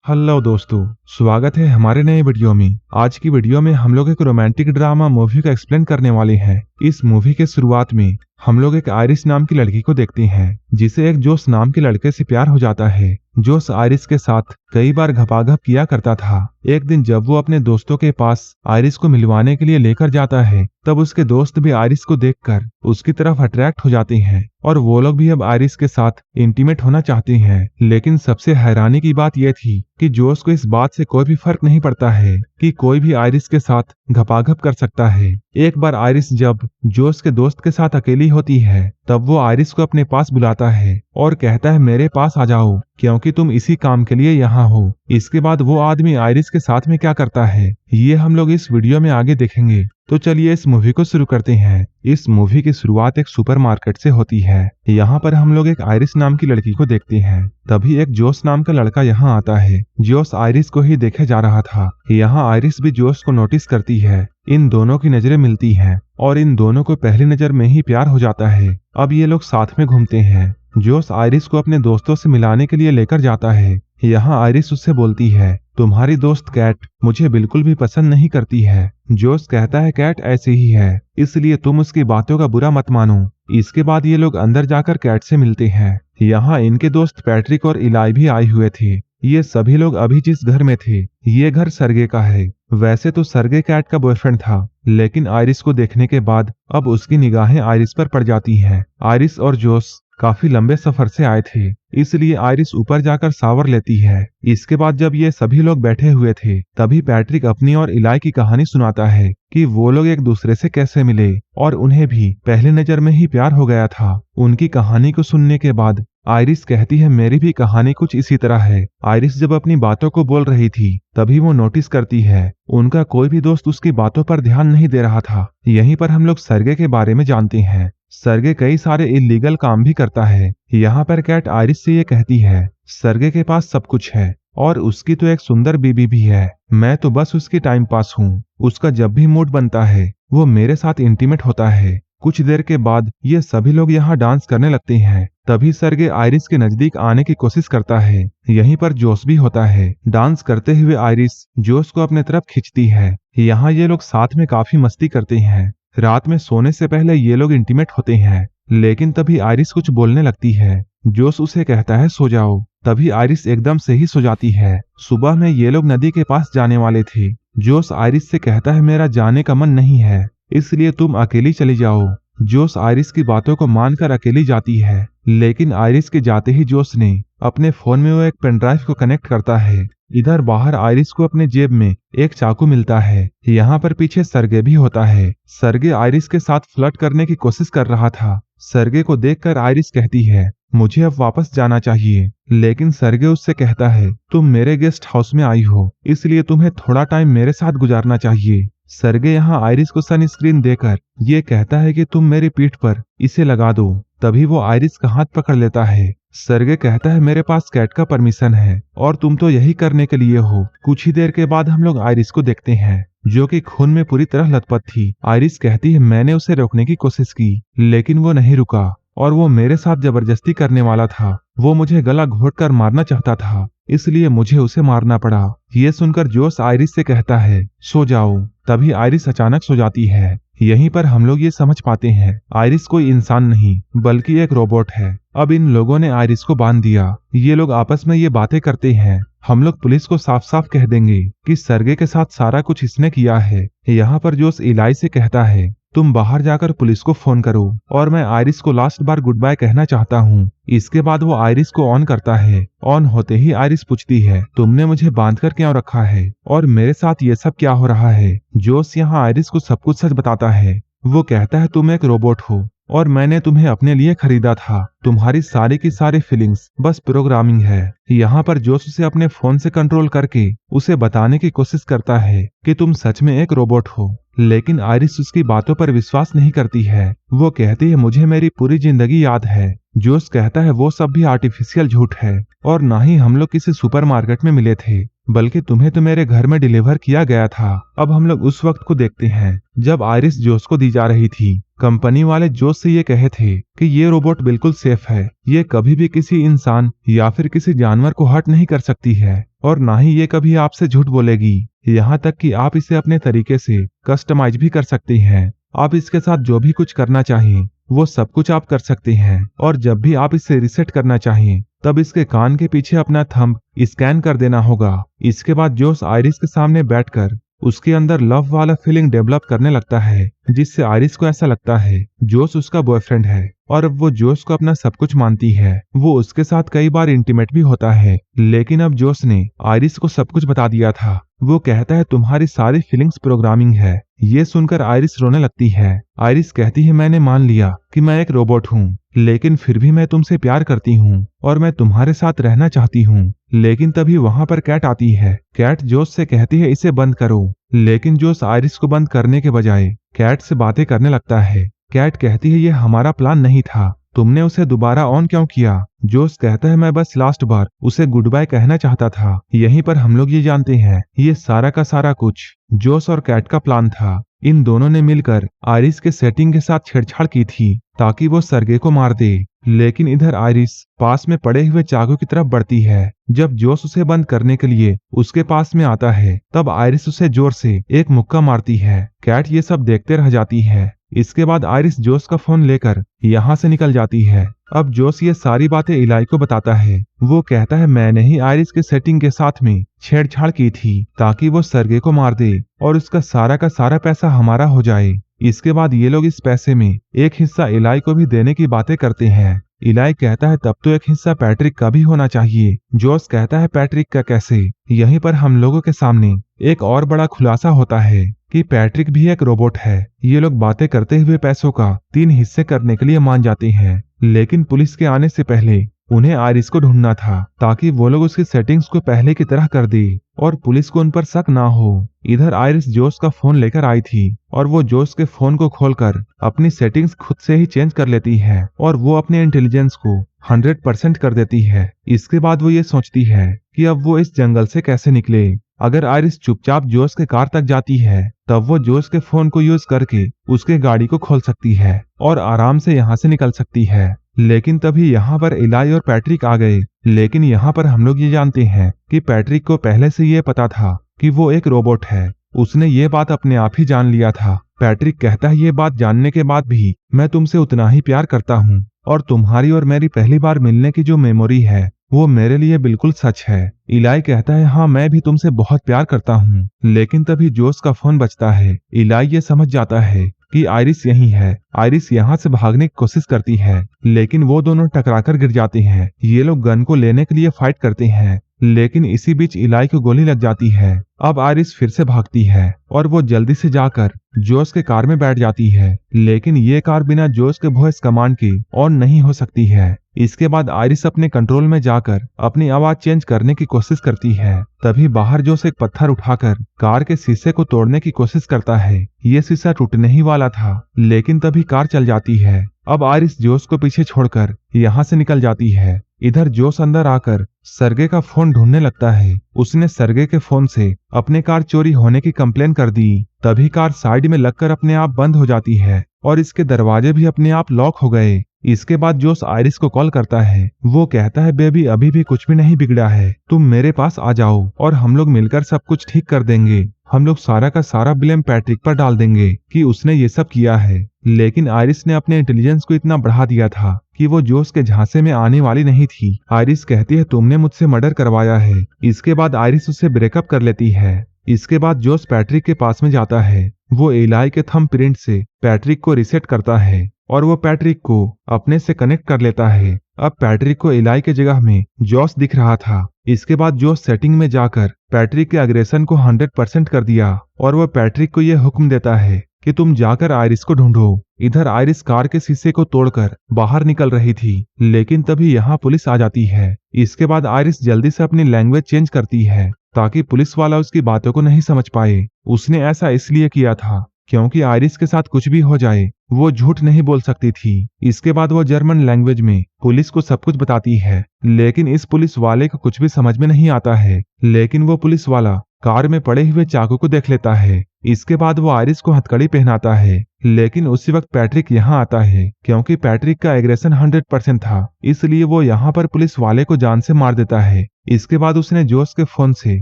Hello दोस्तों, स्वागत है हमारे नए वीडियो में। आज की वीडियो में हम लोग एक रोमांटिक ड्रामा मूवी का एक्सप्लेन करने वाले हैं। इस मूवी के शुरुआत में हम लोग एक आयरिस नाम की लड़की को देखते हैं, जिसे एक जोश नाम के लड़के से प्यार हो जाता है। जोश आयरिस के साथ कई बार घपाघप किया करता था। एक दिन जब वो अपने दोस्तों के पास आयरिस को मिलवाने के लिए लेकर जाता है, तब उसके दोस्त भी आयरिस को देखकर उसकी तरफ अट्रैक्ट हो जाते हैं और वो लोग भी अब आयरिस के साथ इंटीमेट होना चाहते हैं। लेकिन सबसे हैरानी की बात यह थी कि जोश को इस बात से कोई भी फर्क नहीं पड़ता है कि कोई भी आयरिस के साथ घपाघप कर सकता है। एक बार आयरिस जब जोश के दोस्त के साथ अकेली होती है, तब वो आयरिस को अपने पास बुलाता है और कहता है मेरे पास आ जाओ, क्योंकि तुम इसी काम के लिए यहाँ हो। इसके बाद वो आदमी आयरिस के साथ में क्या करता है, ये हम लोग इस वीडियो में आगे देखेंगे। तो चलिए इस मूवी को शुरू करते हैं। इस मूवी की शुरुआत एक सुपरमार्केट से होती है। यहाँ पर हम लोग एक आयरिस नाम की लड़की को देखते हैं। तभी एक जोश नाम का लड़का यहाँ आता है। जोश आयरिस को ही देखे जा रहा था। यहाँ आयरिस भी जोश को नोटिस करती है। इन दोनों की नजरें मिलती हैं और इन दोनों को पहली नजर में ही प्यार हो जाता है। अब ये लोग साथ में घूमते हैं। जोश आयरिस को अपने दोस्तों से मिलाने के लिए लेकर जाता है। यहाँ आयरिस उससे बोलती है तुम्हारी दोस्त कैट मुझे बिल्कुल भी पसंद नहीं करती है। जोश कहता है कैट ऐसी ही है, इसलिए तुम उसकी बातों का बुरा मत मानो। इसके बाद ये लोग अंदर जाकर कैट से मिलते हैं। यहाँ इनके दोस्त पैट्रिक और इलाई भी आए हुए थे। ये सभी लोग अभी जिस घर में थे, ये घर सरगे का है। वैसे तो सरगे कैट का बॉयफ्रेंड था, लेकिन आयरिस को देखने के बाद अब उसकी निगाहें आयरिस पर पड़ जाती हैं। आयरिस और जोश काफी लंबे सफर से आए थे, इसलिए आयरिस ऊपर जाकर शावर लेती है। इसके बाद जब ये सभी लोग बैठे हुए थे, तभी पैट्रिक अपनी और इलाई की कहानी सुनाता है कि वो लोग एक दूसरे से कैसे मिले और उन्हें भी पहली नजर में ही प्यार हो गया था। उनकी कहानी को सुनने के बाद आयरिस कहती है मेरी भी कहानी कुछ इसी तरह है। आयरिस जब अपनी बातों को बोल रही थी, तभी वो नोटिस करती है उनका कोई भी दोस्त उसकी बातों पर ध्यान नहीं दे रहा था। यहीं पर हम लोग सरगे के बारे में जानते हैं। सरगे कई सारे इलीगल काम भी करता है। यहाँ पर कैट आयरिस से ये कहती है सरगे के पास सब कुछ है और उसकी तो एक सुंदर बीबी भी है। मैं तो बस उसकी टाइम पास हूँ। उसका जब भी मूड बनता है वो मेरे साथ इंटीमेट होता है। कुछ देर के बाद ये सभी लोग यहाँ डांस करने लगते हैं। तभी सरगे आयरिस के नजदीक आने की कोशिश करता है। यहीं पर जोश भी होता है। डांस करते हुए आयरिस जोश को अपने तरफ खींचती है। यहाँ ये लोग साथ में काफी मस्ती करते हैं। रात में सोने से पहले ये लोग इंटीमेट होते हैं, लेकिन तभी आयरिस कुछ बोलने लगती है। जोश उसे कहता है सो जाओ। तभी आयरिस एकदम से ही सो जाती है। सुबह में ये लोग नदी के पास जाने वाले थे। जोश आयरिस से कहता है मेरा जाने का मन नहीं है, इसलिए तुम अकेली चली जाओ। जोश आयरिस की बातों को मानकर अकेली जाती है, लेकिन आयरिस के जाते ही जोश ने अपने फोन में वो एक पेन ड्राइव को कनेक्ट करता है। इधर बाहर आयरिस को अपने जेब में एक चाकू मिलता है। यहाँ पर पीछे सरगे भी होता है। सरगे आयरिस के साथ फ्लर्ट करने की कोशिश कर रहा था। सरगे को देखकर आयरिस कहती है मुझे अब वापस जाना चाहिए, लेकिन सरगे उससे कहता है तुम मेरे गेस्ट हाउस में आई हो, इसलिए तुम्हें थोड़ा टाइम मेरे साथ गुजारना चाहिए। सरगे यहाँ आयरिस को सन स्क्रीन देकर ये कहता है कि तुम मेरी पीठ पर इसे लगा दो। तभी वो आयरिस का हाथ पकड़ लेता है। सरगे कहता है मेरे पास कैट का परमिशन है और तुम तो यही करने के लिए हो। कुछ ही देर के बाद हम लोग आयरिस को देखते हैं, जो कि खून में पूरी तरह लथपथ थी। आयरिस कहती है मैंने उसे रोकने की कोशिश की, लेकिन वो नहीं रुका और वो मेरे साथ जबरदस्ती करने वाला था। वो मुझे गला घोंटकर मारना चाहता था, इसलिए मुझे उसे मारना पड़ा। ये सुनकर जोश आयरिस से कहता है सो जाओ। तभी आयरिस अचानक सो जाती है। यहीं पर हम लोग ये समझ पाते हैं आयरिस कोई इंसान नहीं बल्कि एक रोबोट है। अब इन लोगों ने आयरिस को बांध दिया। ये लोग आपस में ये बातें करते हैं हम लोग पुलिस को साफ साफ कह देंगे कि सरगे के साथ सारा कुछ इसने किया है। यहाँ पर जोश इलाई से कहता है तुम बाहर जाकर पुलिस को फोन करो और मैं आयरिस को लास्ट बार गुड बाय कहना चाहता हूँ। इसके बाद वो आयरिस को ऑन करता है। ऑन होते ही आयरिस पूछती है तुमने मुझे बांधकर क्यों रखा है और मेरे साथ ये सब क्या हो रहा है। जोश यहाँ आयरिस को सब कुछ सच बताता है। वो कहता है तुम एक रोबोट हो और मैंने तुम्हें अपने लिए खरीदा था। तुम्हारी सारी की सारी फीलिंग्स बस प्रोग्रामिंग है। यहाँ पर जोश उसे अपने फोन से कंट्रोल करके उसे बताने की कोशिश करता है कि तुम सच में एक रोबोट हो, लेकिन आयरिस उसकी बातों पर विश्वास नहीं करती है। वो कहती है मुझे मेरी पूरी जिंदगी याद है। जोश कहता है वो सब भी आर्टिफिशियल झूठ है और ना ही हम लोग किसी सुपरमार्केट में मिले थे। बल्कि तुम्हें तो मेरे घर में डिलीवर किया गया था। अब हम लोग उस वक्त को देखते हैं जब आइरिस जोस को दी जा रही थी। कंपनी वाले जोस से ये कहे थे कि ये रोबोट बिल्कुल सेफ है, ये कभी भी किसी इंसान या फिर किसी जानवर को हर्ट नहीं कर सकती है और ना ही ये कभी आपसे झूठ बोलेगी। यहाँ तक कि आप इसे अपने तरीके से कस्टमाइज भी कर सकती हैं। आप इसके साथ जो भी कुछ करना चाहें वो सब कुछ आप कर सकते हैं और जब भी आप इसे रिसेट करना चाहें तब इसके कान के पीछे अपना थंब स्कैन कर देना होगा। इसके बाद जोस आइरिस के सामने बैठकर उसके अंदर लव वाला फीलिंग डेवलप करने लगता है, जिससे आइरिस को ऐसा लगता है जोस उसका बॉयफ्रेंड है और अब वो जोस को अपना सब कुछ मानती है। वो उसके साथ कई बार इंटीमेट भी होता है, लेकिन अब जोस ने आइरिस को सब कुछ बता दिया था। वो कहता है तुम्हारी सारी फीलिंग्स प्रोग्रामिंग है। ये सुनकर आइरिस रोने लगती है। आइरिस कहती है मैंने मान लिया कि मैं एक रोबोट हूँ, लेकिन फिर भी मैं तुमसे प्यार करती हूँ और मैं तुम्हारे साथ रहना चाहती हूँ। लेकिन तभी वहां पर कैट आती है। कैट जोस से कहती है इसे बंद करो, लेकिन जोस आइरिस को बंद करने के बजाय कैट से बातें करने लगता है। कैट कहती है ये हमारा प्लान नहीं था, तुमने उसे दोबारा ऑन क्यों किया? जोस कहता है मैं बस लास्ट बार उसे गुड बाय कहना चाहता था। यहीं पर हम लोग ये जानते हैं ये सारा का सारा कुछ जोस और कैट का प्लान था। इन दोनों ने मिलकर आइरिस के सेटिंग के साथ छेड़छाड़ की थी ताकि वो सरगे को मार दे। लेकिन इधर आइरिस पास में पड़े हुए चाकू की तरफ बढ़ती है। जब जोस उसे बंद करने के लिए उसके पास में आता है तब आइरिस उसे जोर से एक मुक्का मारती है। कैट ये सब देखते रह जाती है। इसके बाद आइरिस जोस का फोन लेकर यहाँ से निकल जाती है। अब जोस ये सारी बातें इलाई को बताता है। वो कहता है मैंने ही आइरिस के सेटिंग के साथ में छेड़छाड़ की थी ताकि वो सरगे को मार दे और उसका सारा का सारा पैसा हमारा हो जाए। इसके बाद ये लोग इस पैसे में एक हिस्सा इलाई को भी देने की बातें करते हैं। इलाई कहता है तब तो एक हिस्सा पैट्रिक का भी होना चाहिए। जोस कहता है पैट्रिक का कैसे? यहीं पर हम लोगों के सामने एक और बड़ा खुलासा होता है कि पैट्रिक भी एक रोबोट है। ये लोग बातें करते हुए पैसों का 3 हिस्से करने के लिए मान जाते हैं, लेकिन पुलिस के आने से पहले उन्हें आइरिस को ढूंढना था ताकि वो लोग उसकी सेटिंग्स को पहले की तरह कर दे और पुलिस को उन पर शक ना हो। इधर आइरिस जोस का फोन लेकर आई थी और वो जोस के फोन को खोलकर अपनी सेटिंग्स खुद से ही चेंज कर लेती है और वो अपने इंटेलिजेंस को 100% कर देती है। इसके बाद वो ये सोचती है कि अब वो इस जंगल से कैसे निकले। अगर आइरिस चुपचाप जोस के कार तक जाती है तब वो जोस के फोन को यूज करके उसके गाड़ी को खोल सकती है और आराम से यहाँ से निकल सकती है। लेकिन तभी यहाँ पर इलाई और पैट्रिक आ गए। लेकिन यहाँ पर हम लोग ये जानते हैं कि पैट्रिक को पहले से ये पता था कि वो एक रोबोट है। उसने ये बात अपने आप ही जान लिया था। पैट्रिक कहता है ये बात जानने के बाद भी मैं तुमसे उतना ही प्यार करता हूँ और तुम्हारी और मेरी पहली बार मिलने की जो मेमोरी है वो मेरे लिए बिल्कुल सच है। इलाई कहता है हाँ मैं भी तुमसे बहुत प्यार करता हूँ। लेकिन तभी जोस का फोन बजता है। इलाई ये समझ जाता है कि आइरिस यही है। आइरिस यहाँ से भागने की कोशिश करती है, लेकिन वो दोनों टकराकर गिर जाते हैं। ये लोग गन को लेने के लिए फाइट करते हैं, लेकिन इसी बीच इलाई को गोली लग जाती है। अब आइरिस फिर से भागती है और वो जल्दी से जाकर जोस के कार में बैठ जाती है, लेकिन ये कार बिना जोस के वॉइस कमांड के ऑन नहीं हो सकती है। इसके बाद आइरिस अपने कंट्रोल में जाकर अपनी आवाज चेंज करने की कोशिश करती है। तभी बाहर जोस एक पत्थर उठाकर कार के शीशे को तोड़ने की कोशिश करता है। ये शीशा टूटने ही वाला था, लेकिन तभी कार चल जाती है। अब आइरिस जोस को पीछे छोड़कर यहाँ से निकल जाती है। इधर जोस अंदर आकर सरगे का फोन ढूंढने लगता है। उसने सरगे के फोन से अपने कार चोरी होने की कंप्लेन कर दी। तभी कार साइड में लगकर अपने आप बंद हो जाती है और इसके दरवाजे भी अपने आप लॉक हो गए। इसके बाद जोस आइरिस को कॉल करता है। वो कहता है बेबी अभी भी कुछ भी नहीं बिगड़ा है, तुम मेरे पास आ जाओ और हम लोग मिलकर सब कुछ ठीक कर देंगे। हम लोग सारा का सारा ब्लेम पैट्रिक पर डाल देंगे कि उसने ये सब किया है। लेकिन आइरिस ने अपने इंटेलिजेंस को इतना बढ़ा दिया था कि वो जोस के झांसे में आने वाली नहीं थी। आइरिस कहती है तुमने मुझसे मर्डर करवाया है। इसके बाद आइरिस उससे ब्रेकअप कर लेती है। इसके बाद जोस पैट्रिक के पास में जाता है। वो इलाई के थंब प्रिंट से पैट्रिक को रिसेट करता है और वो पैट्रिक को अपने से कनेक्ट कर लेता है। अब पैट्रिक को इलाई के जगह में जोस दिख रहा था। इसके बाद जोस सेटिंग में जाकर पैट्रिक के अग्रेशन को 100% कर दिया और वो पैट्रिक को यह हुक्म देता है कि तुम जाकर आइरिस को ढूंढो। इधर आइरिस कार के शीशे को तोड़कर बाहर निकल रही थी, लेकिन तभी यहाँ पुलिस आ जाती है। इसके बाद आइरिस जल्दी से अपनी लैंग्वेज चेंज करती है ताकि पुलिस वाला उसकी बातों को नहीं समझ पाए। उसने ऐसा इसलिए किया था क्योंकि आयरिस के साथ कुछ भी हो जाए वो झूठ नहीं बोल सकती थी। इसके बाद वो जर्मन लैंग्वेज में पुलिस को सब कुछ बताती है, लेकिन इस पुलिस वाले को कुछ भी समझ में नहीं आता है। लेकिन वो पुलिस वाला कार में पड़े हुए चाकू को देख लेता है। इसके बाद वो आयरिस को हथकड़ी पहनाता है, लेकिन उसी वक्त पैट्रिक यहाँ आता है। क्योंकि पैट्रिक का एग्रेशन 100% था, इसलिए वो यहाँ पर पुलिस वाले को जान से मार देता है। इसके बाद उसने जोस के फोन से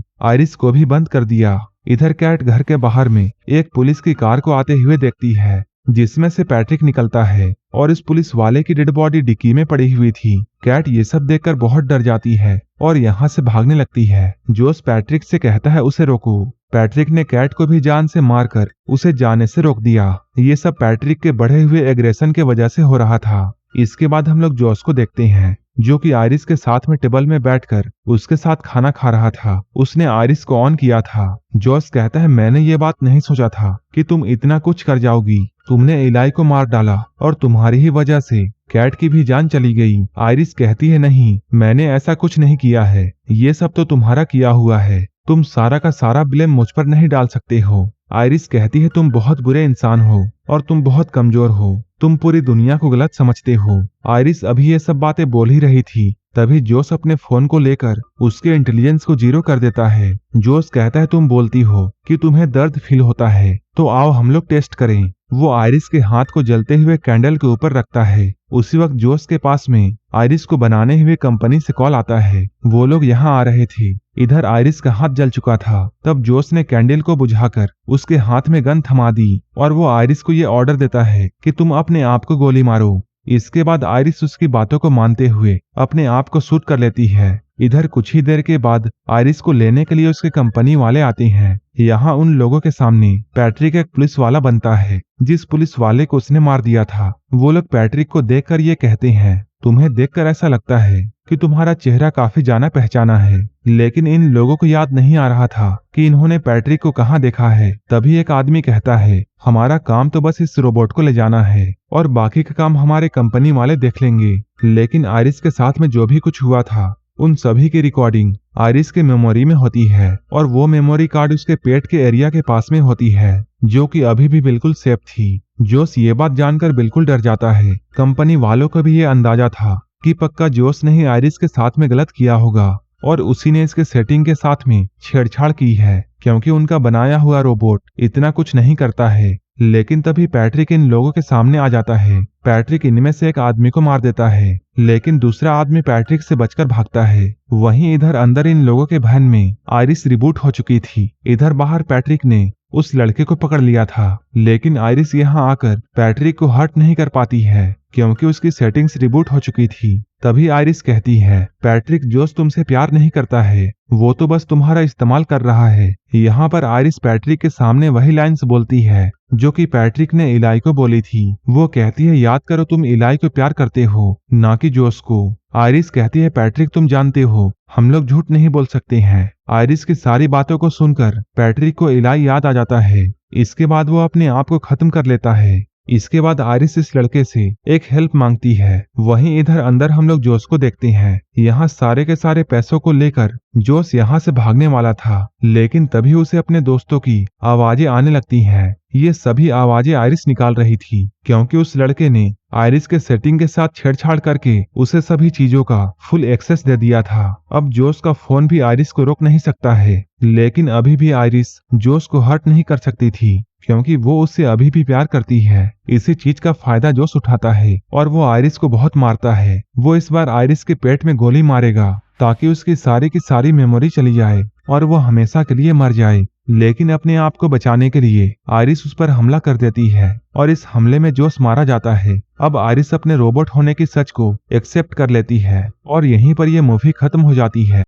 आयरिस को भी बंद कर दिया। इधर कैट घर के बाहर में एक पुलिस की कार को आते हुए देखती है, जिसमें से पैट्रिक निकलता है और इस पुलिस वाले की डेड बॉडी डिक्की में पड़ी हुई थी। कैट ये सब देखकर बहुत डर जाती है और यहाँ से भागने लगती है। जोस पैट्रिक से कहता है उसे रोको। पैट्रिक ने कैट को भी जान से मारकर उसे जाने से रोक दिया। ये सब पैट्रिक के बढ़े हुए एग्रेशन के वजह से हो रहा था। इसके बाद हम लोग जोस को देखते हैं, जो कि आयरिस के साथ में टेबल में बैठकर उसके साथ खाना खा रहा था। उसने आयरिस को ऑन किया था। जोस कहता है मैंने ये बात नहीं सोचा था कि तुम इतना कुछ कर जाओगी। तुमने इलाई को मार डाला और तुम्हारी ही वजह से कैट की भी जान चली गई। आयरिस कहती है नहीं, मैंने ऐसा कुछ नहीं किया है, ये सब तो तुम्हारा किया हुआ है। तुम सारा का सारा ब्लेम मुझ पर नहीं डाल सकते हो। आयरिस कहती है तुम बहुत बुरे इंसान हो और तुम बहुत कमजोर हो, तुम पूरी दुनिया को गलत समझते हो। आयरिस अभी ये सब बातें बोल ही रही थी, तभी जोस अपने फोन को लेकर उसके इंटेलिजेंस को 0 कर देता है। जोस कहता है तुम बोलती हो कि तुम्हें दर्द फील होता है, तो आओ हम लोग टेस्ट करें। वो आयरिस के हाथ को जलते हुए कैंडल के ऊपर रखता है। उसी वक्त जोस के पास में आयरिस को बनाने हुए कंपनी से कॉल आता है। वो लोग यहाँ आ रहे थे। इधर आयरिस का हाथ जल चुका था। तब जोस ने कैंडल को बुझाकर उसके हाथ में गन थमा दी और वो आयरिस को ये ऑर्डर देता है कि तुम अपने आप को गोली मारो। इसके बाद आयरिस उसकी बातों को मानते हुए अपने आप को शूट कर लेती है। इधर कुछ ही देर के बाद आयरिस को लेने के लिए उसके कंपनी वाले आते हैं। यहाँ उन लोगों के सामने पैट्रिक एक पुलिस वाला बनता है, जिस पुलिस वाले को उसने मार दिया था। वो लोग पैट्रिक को देखकर ये कहते हैं तुम्हें देखकर ऐसा लगता है कि तुम्हारा चेहरा काफी जाना पहचाना है। लेकिन इन लोगों को याद नहीं आ रहा था कि इन्होंने पैट्रिक को कहाँ देखा है। तभी एक आदमी कहता है हमारा काम तो बस इस रोबोट को ले जाना है और बाकी का काम हमारे कंपनी वाले देख लेंगे। लेकिन आयरिस के साथ में जो भी कुछ हुआ था उन सभी की रिकॉर्डिंग आयरिस के मेमोरी में होती है और वो मेमोरी कार्ड उसके पेट के एरिया के पास में होती है, जो कि अभी भी बिल्कुल सेफ थी। जोस ये बात जानकर बिल्कुल डर जाता है। कंपनी वालों को भी ये अंदाजा था कि पक्का जोस ने ही आयरिस के साथ में गलत किया होगा और उसी ने इसके सेटिंग के साथ में छेड़छाड़ की है, क्योंकि उनका बनाया हुआ रोबोट इतना कुछ नहीं करता है। लेकिन तभी पैट्रिक इन लोगों के सामने आ जाता है। पैट्रिक इनमें से एक आदमी को मार देता है, लेकिन दूसरा आदमी पैट्रिक से बचकर भागता है। वहीं इधर अंदर इन लोगों के वैन में आयरिस रिबूट हो चुकी थी। इधर बाहर पैट्रिक ने उस लड़के को पकड़ लिया था, लेकिन आयरिस यहाँ आकर पैट्रिक को हर्ट नहीं कर पाती है, क्योंकि उसकी सेटिंग्स रिबूट हो चुकी थी। तभी आयरिस कहती है पैट्रिक जोस तुमसे प्यार नहीं करता है, वो तो बस तुम्हारा इस्तेमाल कर रहा है। यहाँ पर आयरिस पैट्रिक के सामने वही लाइंस बोलती है जो कि पैट्रिक ने इलाई को बोली थी। वो कहती है याद करो तुम इलाई को प्यार करते हो, ना कि जोस को। आयरिस कहती है पैट्रिक तुम जानते हो हम लोग झूठ नहीं बोल सकते हैं। आयरिस की सारी बातों को सुनकर पैट्रिक को इलाई याद आ जाता है। इसके बाद वो अपने आप को खत्म कर लेता है। इसके बाद आयरिस इस लड़के से एक हेल्प मांगती है। वहीं इधर अंदर हम लोग जोस को देखते हैं। यहाँ सारे के सारे पैसों को लेकर जोस यहाँ से भागने वाला था, लेकिन तभी उसे अपने दोस्तों की आवाजें आने लगती हैं। ये सभी आवाजें आयरिस निकाल रही थी, क्योंकि उस लड़के ने आयरिस के सेटिंग के साथ छेड़छाड़ करके उसे सभी चीजों का फुल एक्सेस दे दिया था। अब जोस का फोन भी आयरिस को रोक नहीं सकता है, लेकिन अभी भी आयरिस जोस को हर्ट नहीं कर सकती थी, क्योंकि वो उससे अभी भी प्यार करती है। इसी चीज का फायदा जोस उठाता है और वो आयरिस को बहुत मारता है। वो इस बार आयरिस के पेट में गोली मारेगा ताकि उसकी सारी की सारी मेमोरी चली जाए और वो हमेशा के लिए मर जाए। लेकिन अपने आप को बचाने के लिए आयरिस उस पर हमला कर देती है और इस हमले में जोस मारा जाता है। अब आयरिस अपने रोबोट होने की सच को एक्सेप्ट कर लेती है और यहीं पर यह मूवी खत्म हो जाती है।